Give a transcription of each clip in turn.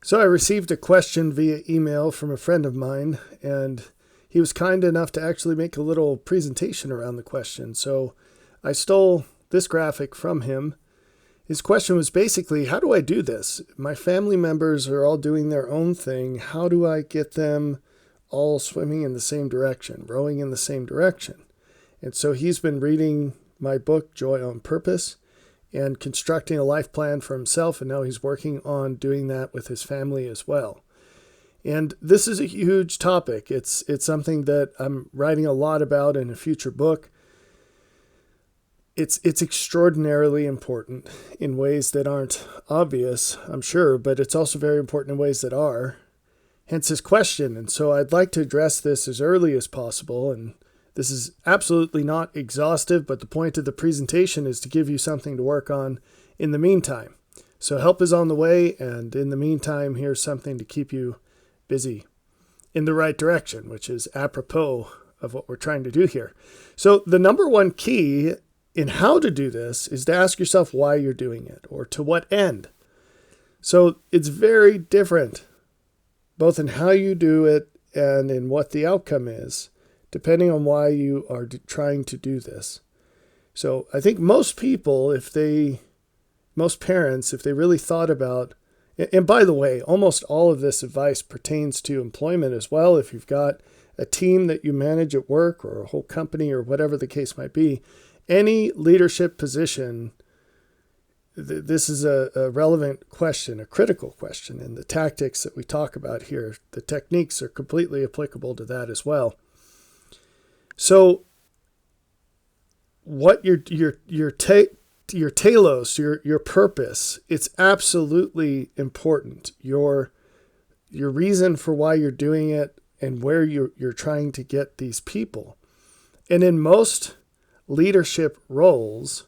So I received a question via email from a friend of mine, and he was kind enough to actually make a little presentation around the question. So I stole this graphic from him. His question was basically, how do I do this? My family members are all doing their own thing. How do I get them all swimming in the same direction, rowing in the same direction? And so he's been reading my book, Joy on Purpose, and constructing a life plan for himself, and now he's working on doing that with his family as well. And this is a huge topic. It's something that I'm writing a lot about in a future book. It's extraordinarily important in ways that aren't obvious, I'm sure, but it's also very important in ways that are. Hence his question. And so I'd like to address this as early as possible. And this is absolutely not exhaustive, but the point of the presentation is to give you something to work on in the meantime. So help is on the way, and in the meantime, here's something to keep you busy in the right direction, which is apropos of what we're trying to do here. So the number one key in how to do this is to ask yourself why you're doing it, or to what end. So it's very different, both in how you do it and in what the outcome is, depending on why you are trying to do this. So I think most people, most parents, if they really thought about, and by the way, almost all of this advice pertains to employment as well. If you've got a team that you manage at work or a whole company or whatever the case might be, any leadership position, this is a relevant question, a critical question. And the tactics that we talk about here, the techniques are completely applicable to that as well. So what your telos, your purpose, it's absolutely important. Your reason for why you're doing it and where you're trying to get these people. And in most leadership roles,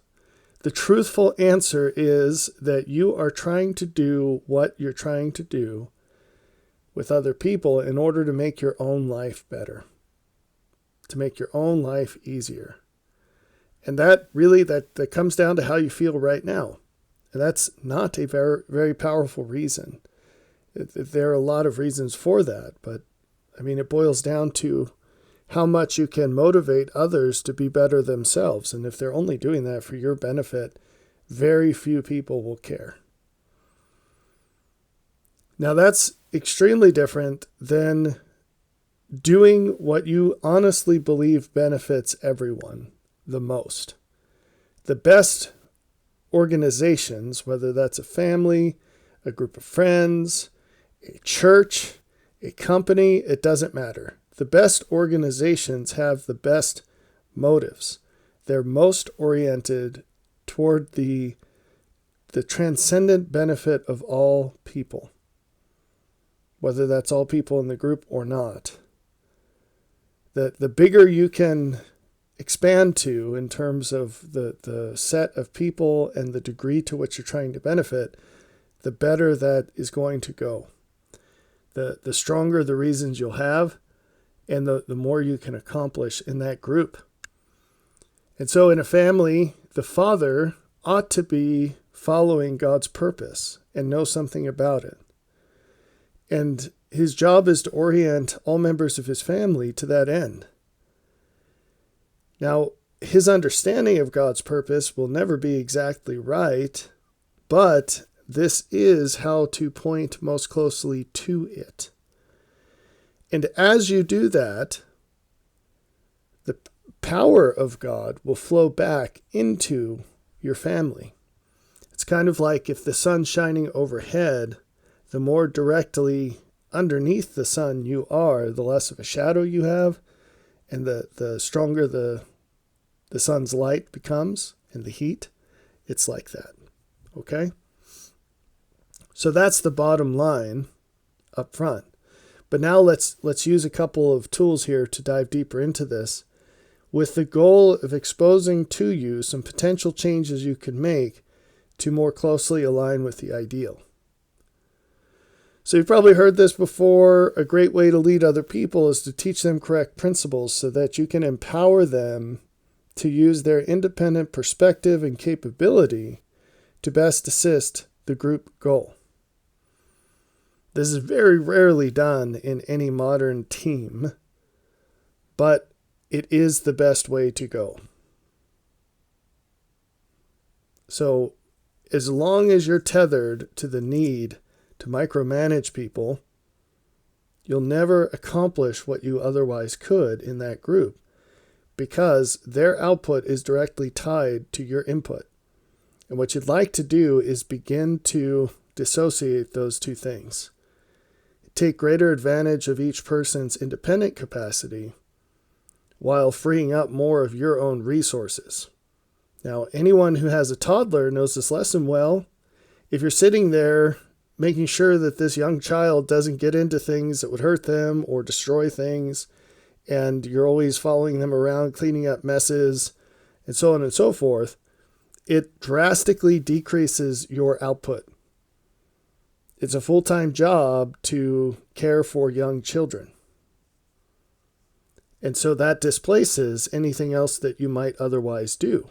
the truthful answer is that you are trying to do what you're trying to do with other people in order to make your own life better, to make your own life easier. And that really, that comes down to how you feel right now. And that's not a very, very powerful reason. There are a lot of reasons for that, but I mean, it boils down to how much you can motivate others to be better themselves. And if they're only doing that for your benefit, very few people will care. Now that's extremely different than doing what you honestly believe benefits everyone the most. The best organizations, whether that's a family, a group of friends, a church, a company, it doesn't matter. The best organizations have the best motives. They're most oriented toward the transcendent benefit of all people, whether that's all people in the group or not. The bigger you can expand to in terms of the set of people and the degree to which you're trying to benefit, the better that is going to go. The stronger the reasons you'll have, and the more you can accomplish in that group. And so in a family, the father ought to be following God's purpose and know something about it. And his job is to orient all members of his family to that end. Now, his understanding of God's purpose will never be exactly right, but this is how to point most closely to it. And as you do that, the power of God will flow back into your family. It's kind of like if the sun's shining overhead, the more directly underneath the sun you are, the less of a shadow you have, and the stronger the sun's light becomes and the heat. It's like that. Okay? So that's the bottom line up front. But now let's use a couple of tools here to dive deeper into this, with the goal of exposing to you some potential changes you can make to more closely align with the ideal. So you've probably heard this before. A great way to lead other people is to teach them correct principles so that you can empower them to use their independent perspective and capability to best assist the group goal. This is very rarely done in any modern team, but it is the best way to go. So as long as you're tethered to the need to micromanage people, you'll never accomplish what you otherwise could in that group, because their output is directly tied to your input. And what you'd like to do is begin to dissociate those two things. Take greater advantage of each person's independent capacity while freeing up more of your own resources. Now, anyone who has a toddler knows this lesson well. If you're sitting there making sure that this young child doesn't get into things that would hurt them or destroy things, and you're always following them around, cleaning up messes, and so on and so forth, it drastically decreases your output. It's a full-time job to care for young children. And so that displaces anything else that you might otherwise do.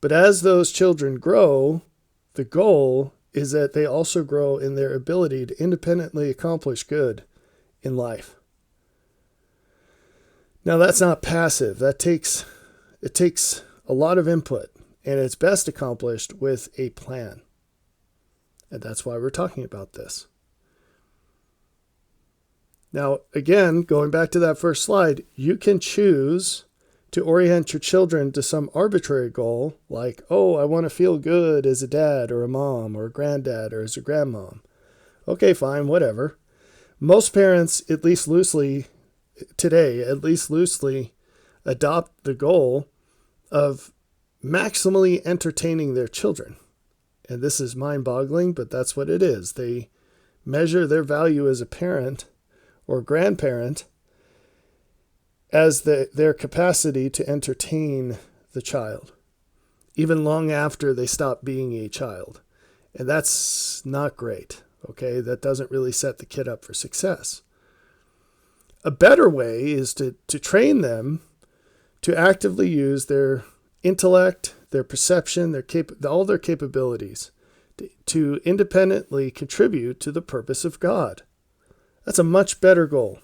But as those children grow, the goal is that they also grow in their ability to independently accomplish good in life. Now, that's not passive. It takes a lot of input, and it's best accomplished with a plan. And that's why we're talking about this. Now, again, going back to that first slide, you can choose to orient your children to some arbitrary goal, like, oh, I want to feel good as a dad or a mom or a granddad or as a grandmom. Okay, fine, whatever. Most parents, at least loosely adopt the goal of maximally entertaining their children. And this is mind-boggling, but that's what it is. They measure their value as a parent or grandparent as their capacity to entertain the child, even long after they stop being a child. And that's not great, okay? That doesn't really set the kid up for success. A better way is to train them to actively use their intellect, their perception, all their capabilities to independently contribute to the purpose of God. That's a much better goal.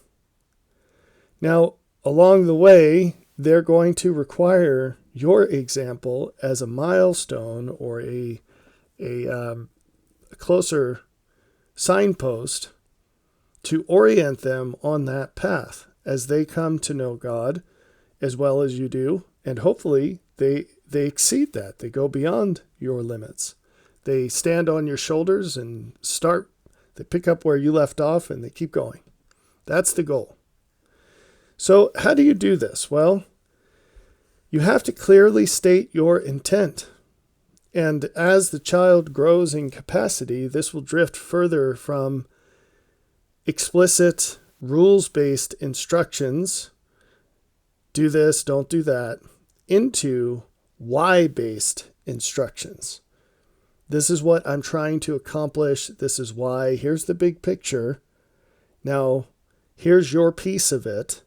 Now, along the way, they're going to require your example as a milestone or a closer signpost to orient them on that path as they come to know God as well as you do. And hopefully they exceed that. They go beyond your limits. They stand on your shoulders and they pick up where you left off and they keep going. That's the goal. So how do you do this? Well, you have to clearly state your intent. And as the child grows in capacity, this will drift further from explicit rules-based instructions, do this, don't do that, into why-based instructions. This is what I'm trying to accomplish. This is why. Here's the big picture. Now, here's your piece of it.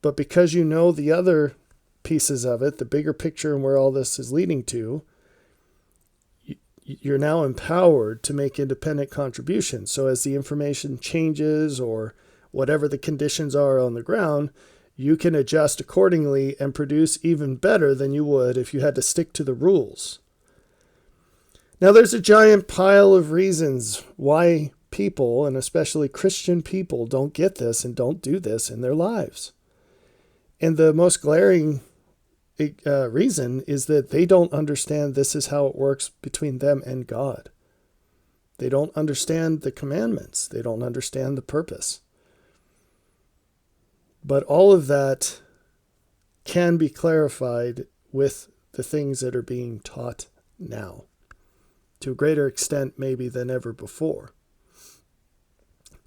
But because you know the other pieces of it, the bigger picture and where all this is leading to, you're now empowered to make independent contributions. So as the information changes or whatever the conditions are on the ground, you can adjust accordingly and produce even better than you would if you had to stick to the rules. Now, there's a giant pile of reasons why people, and especially Christian people, don't get this and don't do this in their lives. And the most glaring reason is that they don't understand this is how it works between them and God. They don't understand the commandments. They don't understand the purpose. But all of that can be clarified with the things that are being taught now, to a greater extent maybe than ever before.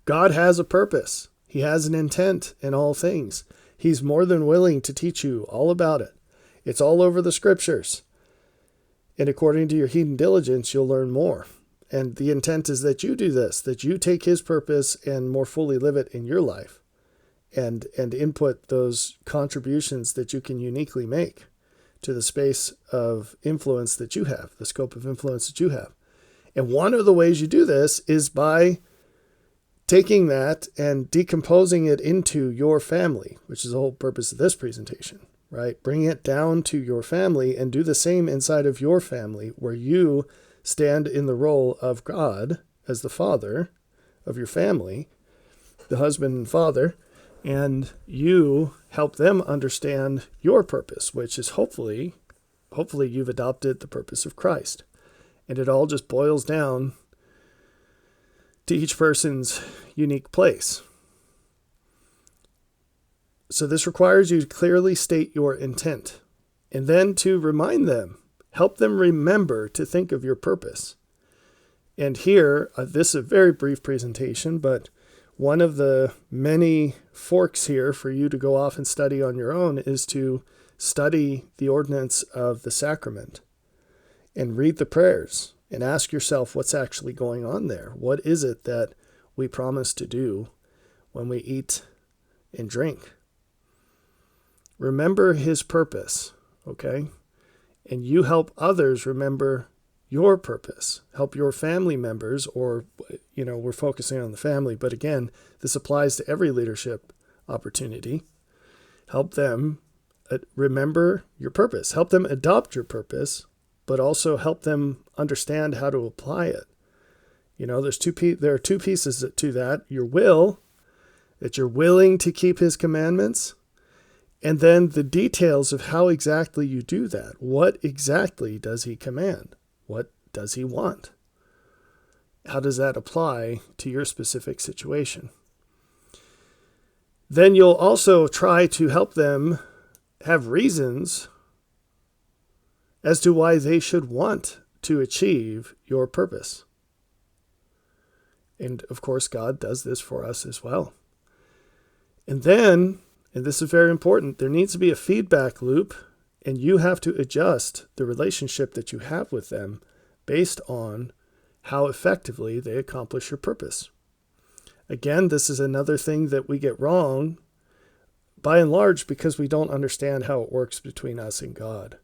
God has a purpose. He has an intent in all things. He's more than willing to teach you all about it. It's all over the scriptures. And according to your heed and diligence, you'll learn more. And the intent is that you do this, that you take his purpose and more fully live it in your life and input those contributions that you can uniquely make to the space of influence that you have, the scope of influence that you have. And one of the ways you do this is by taking that and decomposing it into your family, which is the whole purpose of this presentation, right? Bring it down to your family and do the same inside of your family, where you stand in the role of God as the father of your family, the husband and father, and you help them understand your purpose, which is hopefully you've adopted the purpose of Christ. And it all just boils down to each person's unique place. So this requires you to clearly state your intent, and then to remind them, help them remember to think of your purpose. And here, this is a very brief presentation, but one of the many forks here for you to go off and study on your own is to study the ordinance of the sacrament and read the prayers and ask yourself what's actually going on there. What is it that we promise to do when we eat and drink? Remember his purpose, okay? And you help others remember your purpose. Help your family members, or, we're focusing on the family, but again, this applies to every leadership opportunity. Help them remember your purpose. Help them adopt your purpose, but also help them understand how to apply it. There are two pieces to that. Your will, that you're willing to keep his commandments, and then the details of how exactly you do that. What exactly does he command? What does he want? How does that apply to your specific situation? Then you'll also try to help them have reasons as to why they should want to achieve your purpose. And of course, God does this for us as well. And then, and this is very important, there needs to be a feedback loop, and you have to adjust the relationship that you have with them based on how effectively they accomplish your purpose. Again, this is another thing that we get wrong, by and large, because we don't understand how it works between us and God.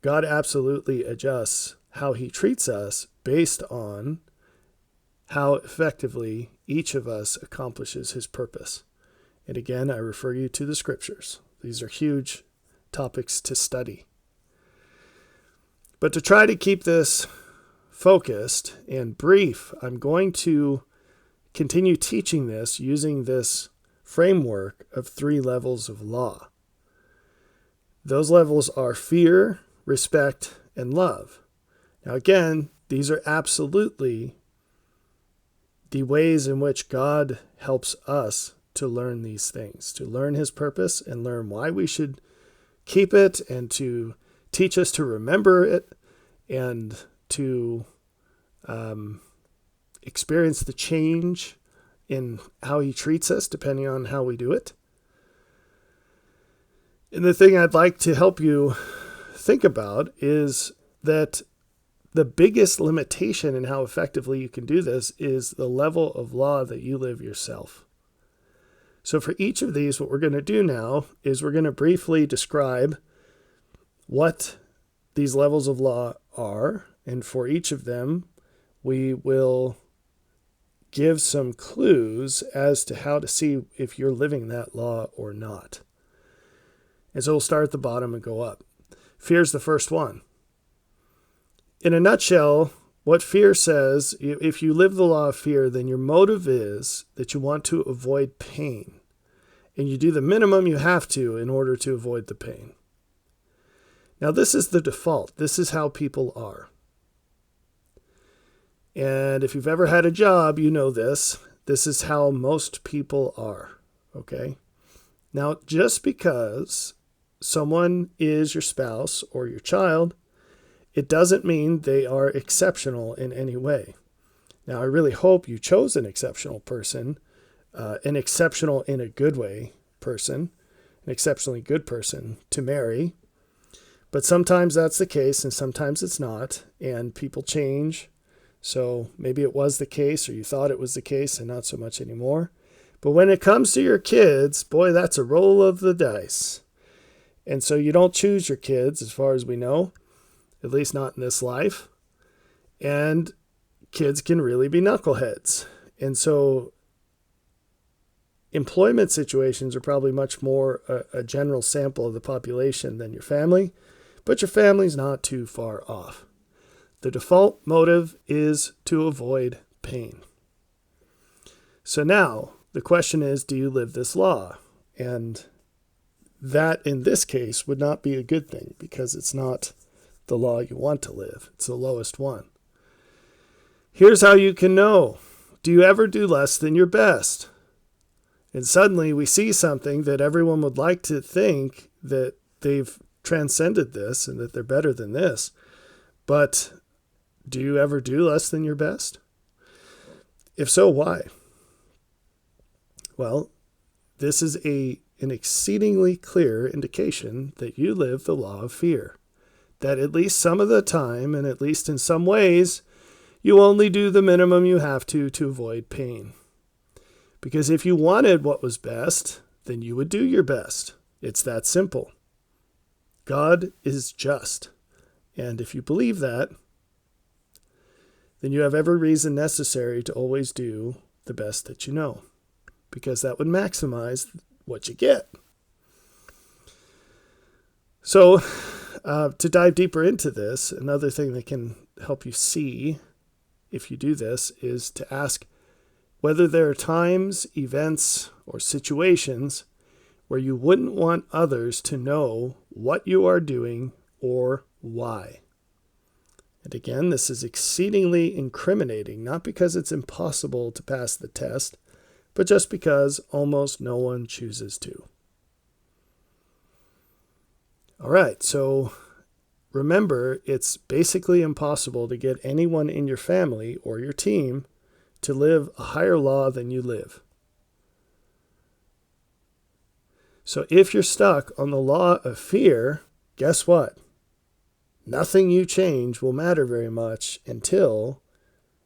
God absolutely adjusts how he treats us based on how effectively each of us accomplishes his purpose. And again, I refer you to the scriptures. These are huge topics to study. But to try to keep this focused and brief, I'm going to continue teaching this using this framework of 3 levels of law. Those levels are fear, respect, and love. Now again, these are absolutely the ways in which God helps us to learn these things, to learn his purpose and learn why we should keep it, and to teach us to remember it, and to experience the change in how he treats us depending on how we do it. And the thing I'd like to help you think about is that the biggest limitation in how effectively you can do this is the level of law that you live yourself. So for each of these, what we're going to do now is we're going to briefly describe what these levels of law are. And for each of them, we will give some clues as to how to see if you're living that law or not. And so we'll start at the bottom and go up. Fear is the first one. In a nutshell, what fear says, if you live the law of fear, then your motive is that you want to avoid pain. And you do the minimum you have to in order to avoid the pain. Now, this is the default. This is how people are. And if you've ever had a job, you know this. This is how most people are. Okay? Now, just because someone is your spouse or your child, it doesn't mean they are exceptional in any way. Now, I really hope you chose an exceptional person, an exceptional in a good way person, an exceptionally good person to marry. But sometimes that's the case and sometimes it's not, and people change. So maybe it was the case, or you thought it was the case and not so much anymore. But when it comes to your kids, boy, that's a roll of the dice. And so you don't choose your kids as far as we know, at least not in this life. And kids can really be knuckleheads. And so employment situations are probably much more a general sample of the population than your family, but your family's not too far off. The default motive is to avoid pain. So now the question is, do you live this law? And that in this case would not be a good thing because it's not the law you want to live. It's the lowest one. Here's how you can know. Do you ever do less than your best? And suddenly we see something that everyone would like to think that they've transcended this and that they're better than this. But do you ever do less than your best? If so, why? Well, this is an exceedingly clear indication that you live the law of fear. That at least some of the time, and at least in some ways, you only do the minimum you have to avoid pain. Because if you wanted what was best, then you would do your best. It's that simple. God is just. And if you believe that, then you have every reason necessary to always do the best that you know. Because that would maximize what you get. So, to dive deeper into this, another thing that can help you see if you do this is to ask whether there are times, events, or situations where you wouldn't want others to know what you are doing or why. And again, this is exceedingly incriminating, not because it's impossible to pass the test, but just because almost no one chooses to. All right, so remember, it's basically impossible to get anyone in your family or your team to live a higher law than you live. So if you're stuck on the law of fear, guess what? Nothing you change will matter very much until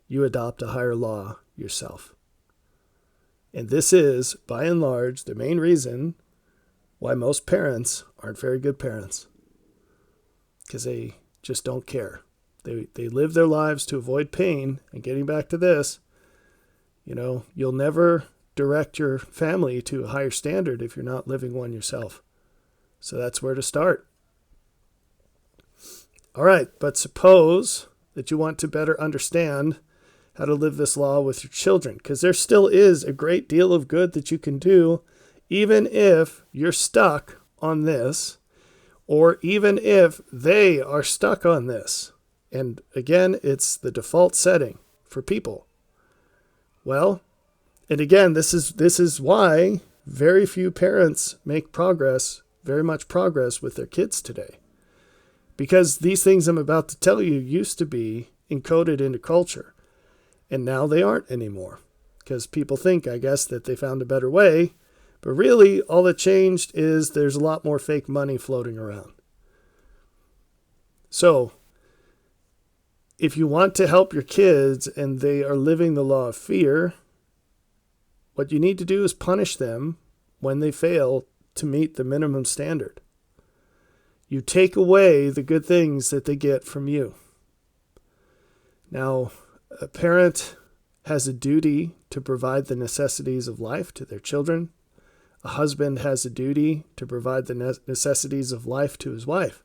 you adopt a higher law yourself. And this is, by and large, the main reason why most parents aren't very good parents. Because they just don't care. They live their lives to avoid pain. And getting back to this, you'll never direct your family to a higher standard if you're not living one yourself. So that's where to start. All right, but suppose that you want to better understand how to live this law with your children, because there still is a great deal of good that you can do, even if you're stuck on this, or even if they are stuck on this. And again, it's the default setting for people. Well, and again, this is why very few parents make very much progress with their kids today. Because these things I'm about to tell you used to be encoded into culture. And now they aren't anymore. Because people think, I guess, that they found a better way. But really, all that changed is there's a lot more fake money floating around. So, if you want to help your kids and they are living the law of fear, what you need to do is punish them when they fail to meet the minimum standard. You take away the good things that they get from you. Now, a parent has a duty to provide the necessities of life to their children. A husband has a duty to provide the necessities of life to his wife.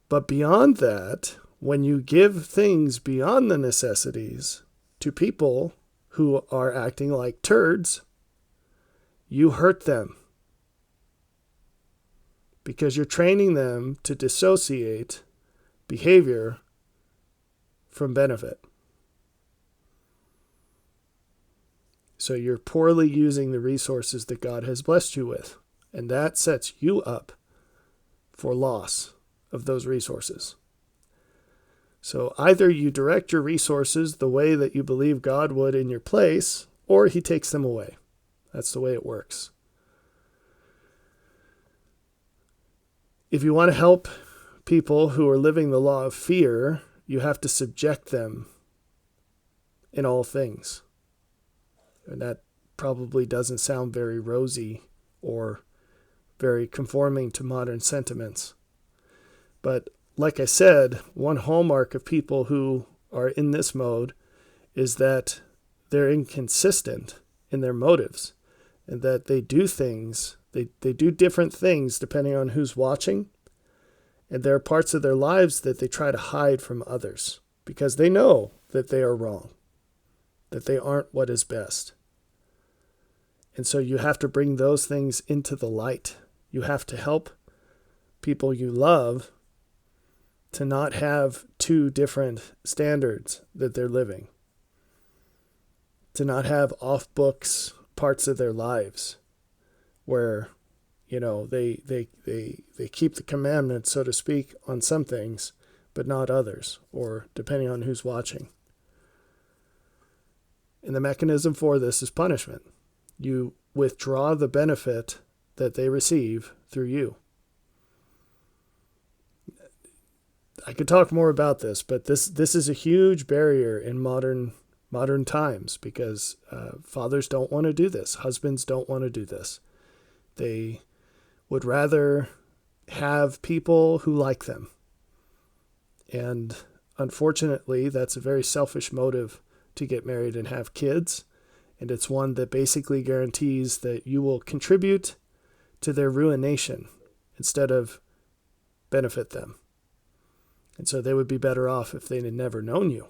But beyond that, when you give things beyond the necessities to people who are acting like turds, you hurt them. Because you're training them to dissociate behavior from benefit. So you're poorly using the resources that God has blessed you with. And that sets you up for loss of those resources. So either you direct your resources the way that you believe God would in your place, or he takes them away. That's the way it works. If you want to help people who are living the law of fear, you have to subject them in all things. And that probably doesn't sound very rosy or very conforming to modern sentiments. But like I said, one hallmark of people who are in this mode is that they're inconsistent in their motives, and that they do things, they do different things depending on who's watching. And there are parts of their lives that they try to hide from others because they know that they are wrong, that they aren't what is best. And so you have to bring those things into the light. You have to help people you love to not have two different standards that they're living, to not have off books parts of their lives where, they keep the commandments, so to speak, on some things, but not others, or depending on who's watching. And the mechanism for this is punishment. You withdraw the benefit that they receive through you. I could talk more about this, but this is a huge barrier in modern times because fathers don't want to do this. Husbands don't want to do this. They would rather have people who like them. And unfortunately, that's a very selfish motive to get married and have kids. And it's one that basically guarantees that you will contribute to their ruination instead of benefit them. And so they would be better off if they had never known you.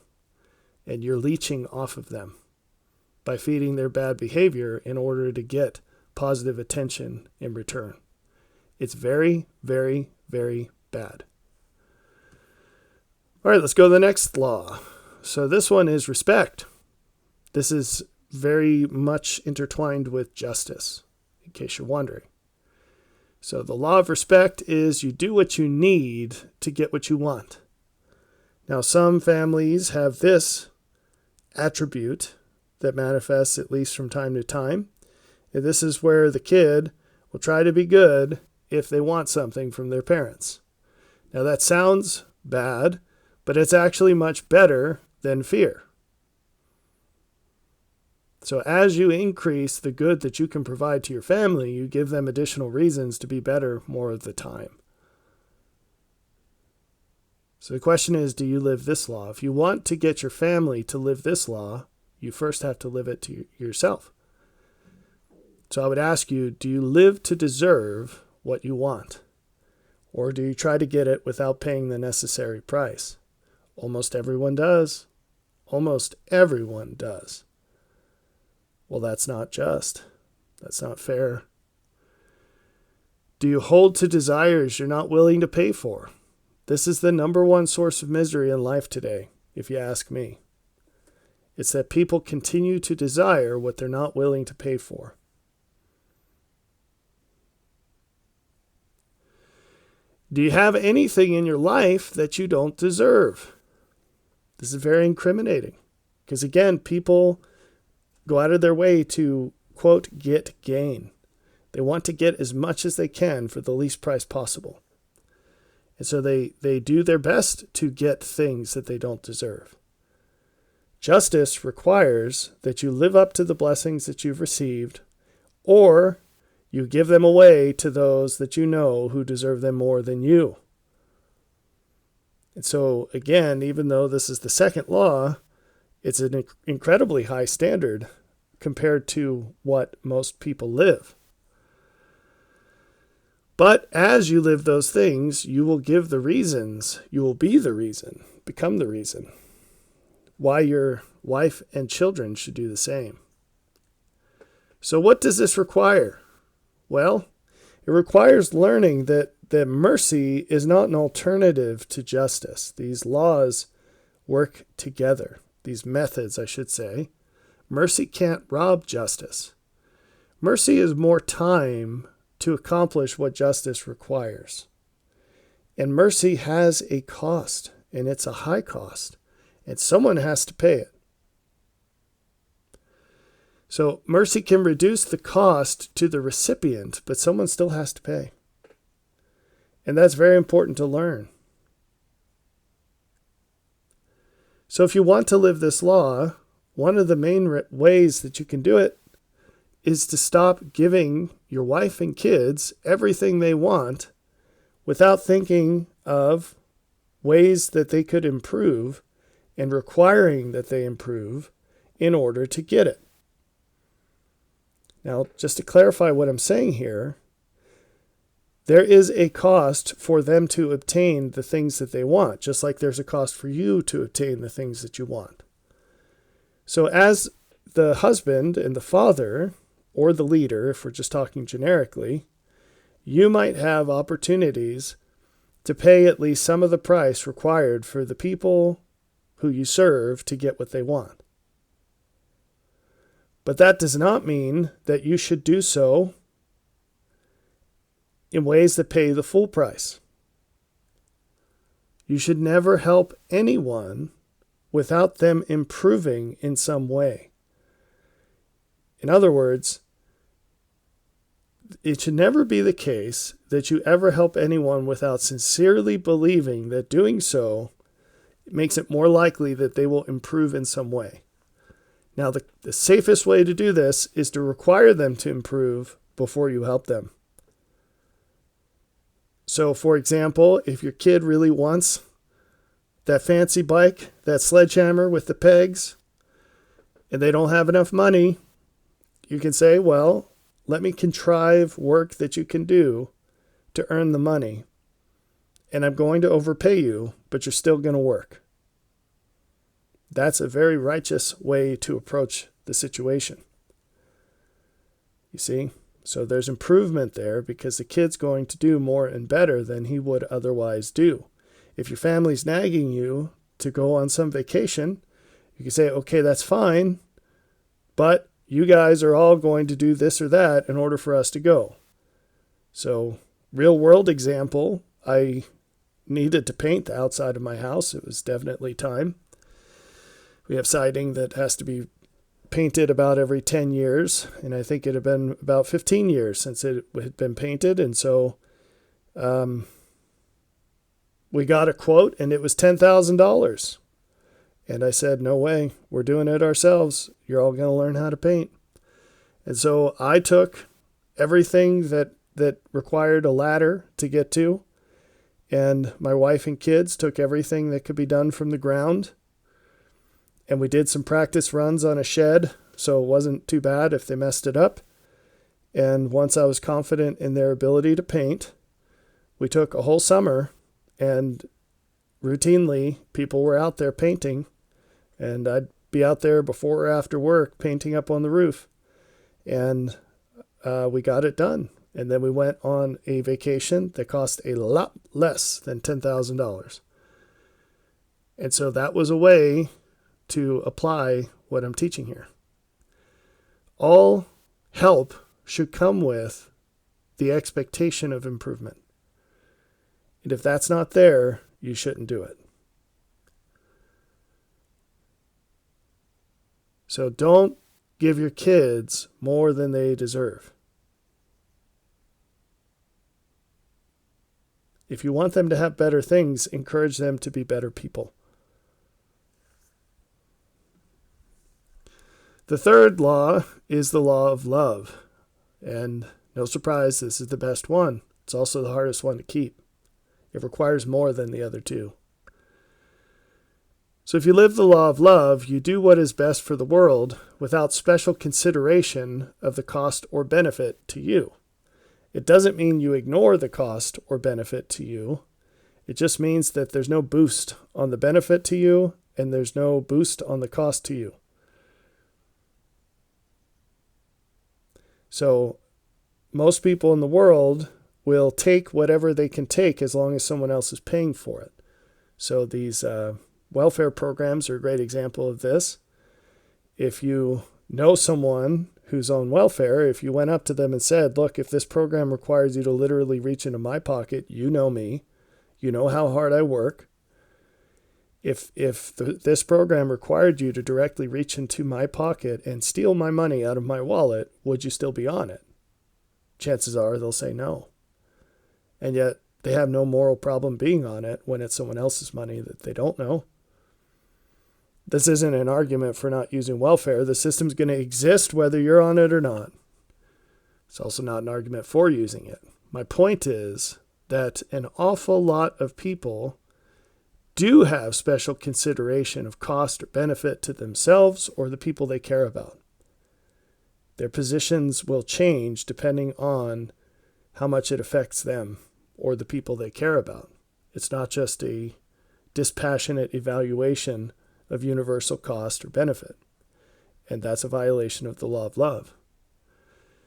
And you're leeching off of them by feeding their bad behavior in order to get positive attention in return. It's very, very, very bad. All right, let's go to the next law. So this one is respect. This is very much intertwined with justice, in case you're wondering. So the law of respect is you do what you need to get what you want. Now, some families have this attribute that manifests at least from time to time. And this is where the kid will try to be good if they want something from their parents. Now, that sounds bad, but it's actually much better than fear. So as you increase the good that you can provide to your family, you give them additional reasons to be better more of the time. So the question is, do you live this law? If you want to get your family to live this law, you first have to live it to yourself. So I would ask you, do you live to deserve what you want? Or do you try to get it without paying the necessary price? Almost everyone does. Almost everyone does. Well, that's not just. That's not fair. Do you hold to desires you're not willing to pay for? This is the number one source of misery in life today, if you ask me. It's that people continue to desire what they're not willing to pay for. Do you have anything in your life that you don't deserve? This is very incriminating because, again, people go out of their way to, quote, get gain. They want to get as much as they can for the least price possible. And so they do their best to get things that they don't deserve. Justice requires that you live up to the blessings that you've received, or you give them away to those that you know who deserve them more than you. And so, again, even though this is the second law, it's an incredibly high standard compared to what most people live. But as you live those things, you will give the reasons, you will be the reason, become the reason why your wife and children should do the same. So what does this require? Well, it requires learning that mercy is not an alternative to justice. These laws work together. These methods, I should say. Mercy can't rob justice. Mercy is more time to accomplish what justice requires. And mercy has a cost, and it's a high cost, and someone has to pay it. So mercy can reduce the cost to the recipient, but someone still has to pay. And that's very important to learn. So if you want to live this law, one of the main ways that you can do it is to stop giving your wife and kids everything they want without thinking of ways that they could improve and requiring that they improve in order to get it. Now, just to clarify what I'm saying here, there is a cost for them to obtain the things that they want, just like there's a cost for you to obtain the things that you want. So as the husband and the father, or the leader, if we're just talking generically, you might have opportunities to pay at least some of the price required for the people who you serve to get what they want. But that does not mean that you should do so in ways that pay the full price. You should never help anyone without them improving in some way. In other words, it should never be the case that you ever help anyone without sincerely believing that doing so makes it more likely that they will improve in some way. Now, the safest way to do this is to require them to improve before you help them. So, for example, if your kid really wants that fancy bike, that sledgehammer with the pegs, and they don't have enough money, you can say, well, let me contrive work that you can do to earn the money. And I'm going to overpay you, but you're still going to work. That's a very righteous way to approach the situation. You see? So there's improvement there because the kid's going to do more and better than he would otherwise do. If your family's nagging you to go on some vacation, you can say, okay, that's fine, but you guys are all going to do this or that in order for us to go. So, real world example, I needed to paint the outside of my house. It was definitely time. We have siding that has to be painted about every 10 years, and I think it had been about 15 years since it had been painted, and so we got a quote, and it was $10,000. And I said, no way, we're doing it ourselves. You're all going to learn how to paint. And so I took everything that required a ladder to get to, and my wife and kids took everything that could be done from the ground. And we did some practice runs on a shed, so it wasn't too bad if they messed it up. And once I was confident in their ability to paint, we took a whole summer, and routinely people were out there painting, and I'd be out there before or after work painting up on the roof. And we got it done. And then we went on a vacation that cost a lot less than $10,000. And so that was a way to apply what I'm teaching here. All help should come with the expectation of improvement. And if that's not there, you shouldn't do it. So don't give your kids more than they deserve. If you want them to have better things, encourage them to be better people. The third law is the law of love. And no surprise, this is the best one. It's also the hardest one to keep. It requires more than the other two. So if you live the law of love, you do what is best for the world without special consideration of the cost or benefit to you. It doesn't mean you ignore the cost or benefit to you. It just means that there's no boost on the benefit to you and there's no boost on the cost to you. So most people in the world will take whatever they can take as long as someone else is paying for it. So these welfare programs are a great example of this. If you know someone who's on welfare, if you went up to them and said, look, if this program requires you to literally reach into my pocket, you know me, you know how hard I work. If this program required you to directly reach into my pocket and steal my money out of my wallet, would you still be on it? Chances are they'll say no. And yet they have no moral problem being on it when it's someone else's money that they don't know. This isn't an argument for not using welfare. The system's going to exist whether you're on it or not. It's also not an argument for using it. My point is that an awful lot of people do have special consideration of cost or benefit to themselves or the people they care about. Their positions will change depending on how much it affects them or the people they care about. It's not just a dispassionate evaluation of universal cost or benefit. And that's a violation of the law of love.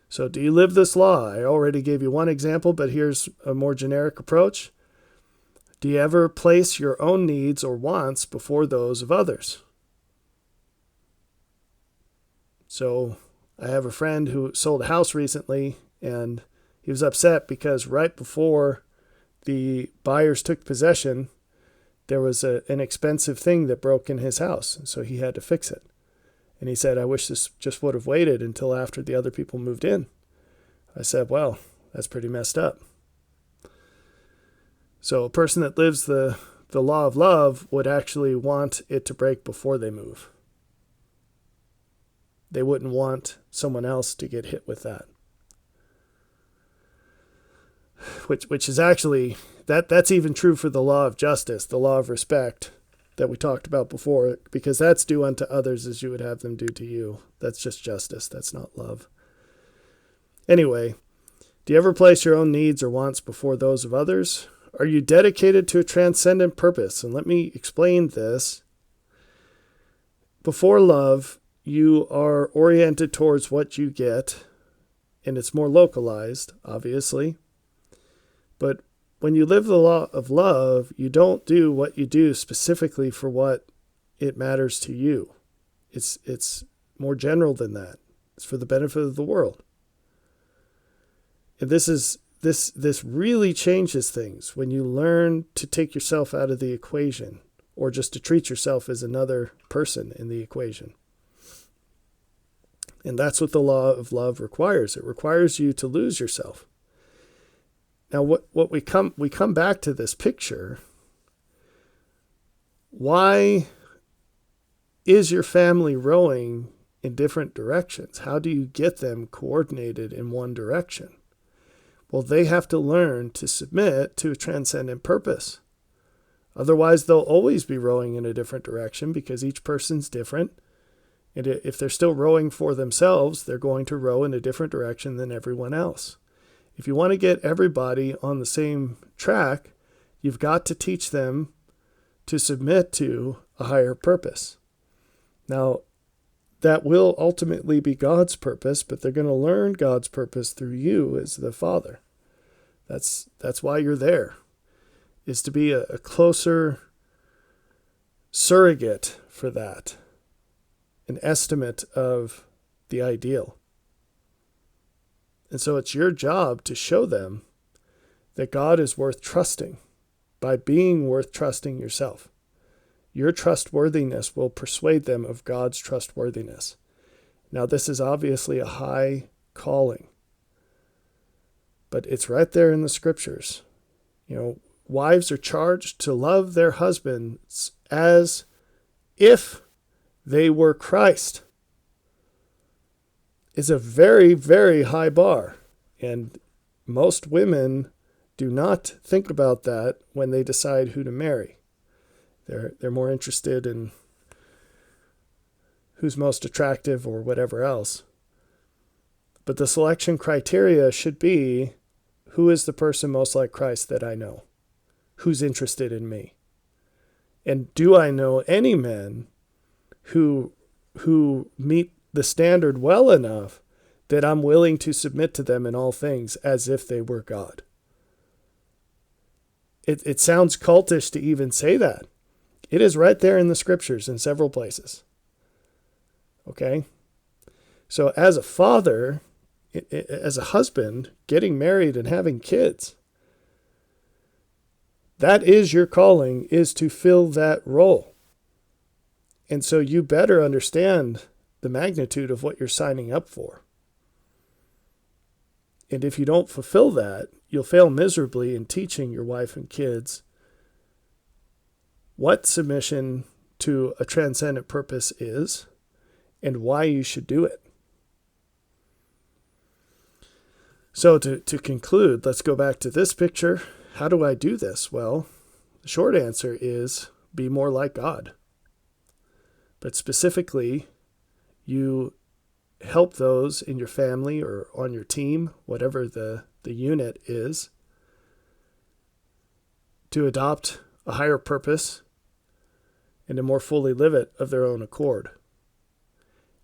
So do you live this law? I already gave you one example, but here's a more generic approach. Do you ever place your own needs or wants before those of others? So I have a friend who sold a house recently, and he was upset because right before the buyers took possession, there was an expensive thing that broke in his house, so he had to fix it. And he said, I wish this just would have waited until after the other people moved in. I said, well, that's pretty messed up. So a person that lives the law of love would actually want it to break before they move. They wouldn't want someone else to get hit with that. Which is actually, that's even true for the law of justice, the law of respect that we talked about before, because that's do unto others as you would have them do to you. That's just justice. That's not love. Anyway, do you ever place your own needs or wants before those of others? Are you dedicated to a transcendent purpose? And let me explain this. Before love, you are oriented towards what you get, and it's more localized, obviously. But when you live the law of love, you don't do what you do specifically for what it matters to you. It's more general than that. It's for the benefit of the world. And this really changes things when you learn to take yourself out of the equation, or just to treat yourself as another person in the equation. And that's what the law of love requires. It requires you to lose yourself. Now, what we come back to this picture. Why is your family rowing in different directions? How do you get them coordinated in one direction? Well, they have to learn to submit to a transcendent purpose. Otherwise, they'll always be rowing in a different direction because each person's different. And if they're still rowing for themselves, they're going to row in a different direction than everyone else. If you want to get everybody on the same track, you've got to teach them to submit to a higher purpose. Now, that will ultimately be God's purpose, but they're going to learn God's purpose through you as the father. That's why you're there, is to be a closer surrogate for that, an estimate of the ideal. And so it's your job to show them that God is worth trusting by being worth trusting yourself. Your trustworthiness will persuade them of God's trustworthiness. Now, this is obviously a high calling, but it's right there in the scriptures. Wives are charged to love their husbands as if they were Christ. Is a very, very high bar. And most women do not think about that when they decide who to marry. They're more interested in who's most attractive or whatever else. But the selection criteria should be, who is the person most like Christ that I know? Who's interested in me? And do I know any men who meet the standard well enough that I'm willing to submit to them in all things as if they were God? It sounds cultish to even say that. It is right there in the scriptures in several places. Okay? So as a father, as a husband, getting married and having kids, that is your calling, is to fill that role. And so you better understand the magnitude of what you're signing up for. And if you don't fulfill that, you'll fail miserably in teaching your wife and kids what submission to a transcendent purpose is and why you should do it. So to conclude, let's go back to this picture. How do I do this? Well, the short answer is be more like God. But specifically, you help those in your family or on your team, whatever the unit is, to adopt a higher purpose and to more fully live it of their own accord.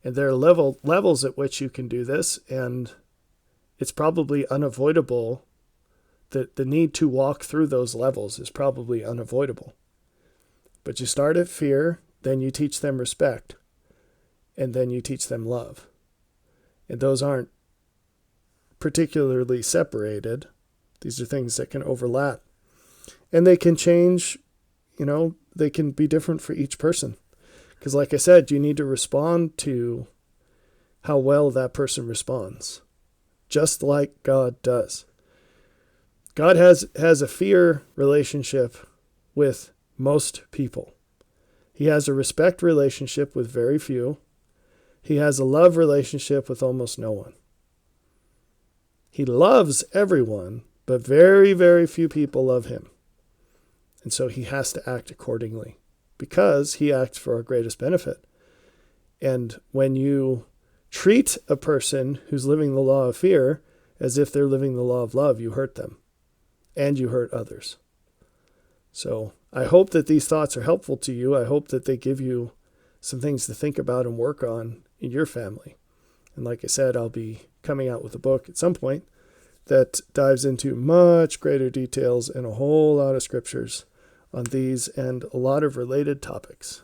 And there are levels at which you can do this, and it's probably unavoidable. The need to walk through those levels is probably unavoidable. But you start at fear, then you teach them respect, and then you teach them love. And those aren't particularly separated. These are things that can overlap. And they can change, they can be different for each person. Because like I said, you need to respond to how well that person responds, just like God does. God has a fear relationship with most people. He has a respect relationship with very few. He has a love relationship with almost no one. He loves everyone, but very, very few people love him. And so he has to act accordingly because he acts for our greatest benefit. And when you treat a person who's living the law of fear as if they're living the law of love, you hurt them and you hurt others. So I hope that these thoughts are helpful to you. I hope that they give you some things to think about and work on in your family. And like I said, I'll be coming out with a book at some point that dives into much greater details and a whole lot of scriptures on these and a lot of related topics.